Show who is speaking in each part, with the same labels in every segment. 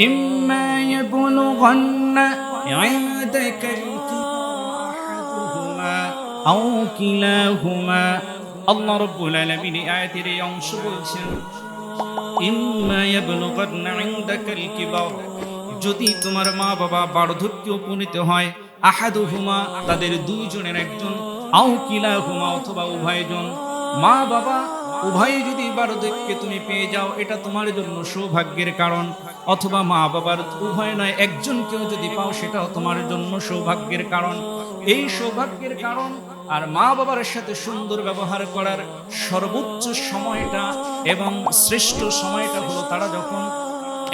Speaker 1: ইম্মা ইয়াবলুগান্না ইনদাকাল কিবার আহাদুহুমা আও কিলাহুমা। আল্লাহ রাব্বুল আলামিন এই আয়াতের এই অংশ বলছেন, ইম্মা ইয়াবলুগান্না ইনদাকাল কিবার, যদি তোমার মা বাবা বার্ধক্যে উপনীত হয়, আহাদুহুমা তাদের দুইজনের একজন, আও কিলাহুমা অথবা উভয়জন, মা বাবা উভয়ে যদি বার্ধক্যে তুমি পেয়ে যাও এটা তোমার জন্য সৌভাগ্যের কারণ, অথবা মা বাবার উভয় নয় একজনকেও যদি পাও সেটাও তোমার জন্য সৌভাগ্যের কারণ। এই সৌভাগ্যের কারণ আর মা বাবার সাথে সুন্দর ব্যবহার করার সর্বোচ্চ সময়টা এবং শ্রেষ্ঠ সময়টা হলো তারা যখন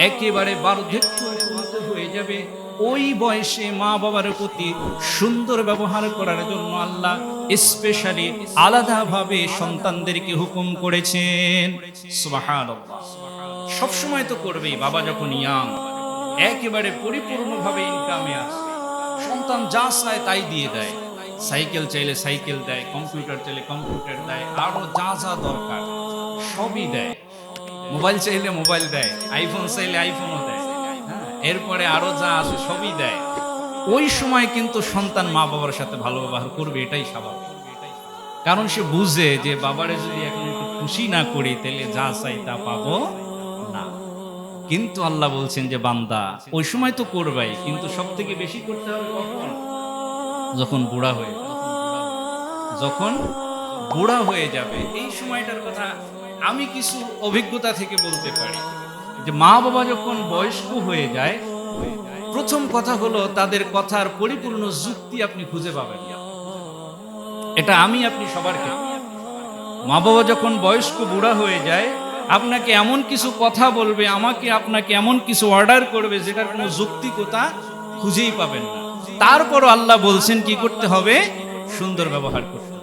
Speaker 1: একেবারে বার্ধক্য উপনীত হয়ে যাবে, ওই বয়সে মা বাবার প্রতি সুন্দর ব্যবহার করার জন্য আল্লাহ স্পেশালি আলাদাভাবে সন্তানদেরকে হুকুম করেছেন। সুবহানাল্লাহ। সবসময় তো করবেই, বাবা যখন ইয়াং একেবারে পরিপূর্ণভাবে ইনকামে আছে, সন্তান যা চায় তাই দিয়ে দেয়, সাইকেল চাইলে সাইকেল দেয়, কম্পিউটার চাইলে কম্পিউটার দেয়, আরো যা যা দরকার সবই দেয়, মোবাইল চাইলে মোবাইল দেয়, আইফোন চাইলে আইফোনও দেয়, এরপরে আরো যা আছে সবই দেয়। ওই সময় কিন্তু সন্তান মা বাবার সাথে ভালো ব্যবহার করবে, এটাই স্বাভাবিক। কারণ সে বুঝে যে বাবারে যদি এখন একটু খুশি না করি তাহলে যা চাই তা পাবো না। কিন্তু আল্লাহ বলছেন যে বান্দা ওই সময় তো করবাই, কিন্তু সব থেকে বেশি করতে হবে কখন? যখন বুড়া হয়ে যাবে। যখন বুড়া হয়ে যাবে এই সময়টার কথা আমি কিছু অভিজ্ঞতা থেকে বলতে পারি, যে মা বাবা যখন বয়স্ক হয়ে যায়, প্রথম কথা হলো তাদের কথার পরিপূর্ণ যুক্তি আপনি খুঁজে পাবেন না। এটা আপনি সবার ক্ষেত্রে। মা বাবা যখন বয়স্ক বুড়া হয়ে যায়, আপনাকে এমন কিছু কথা বলবে, আপনাকে এমন কিছু অর্ডার করবে যেটার কোনো যৌক্তিকতা খুঁজেই পাবেন না। তারপরও আল্লাহ বলছেন কি করতে হবে? সুন্দর ব্যবহার করতে হবে।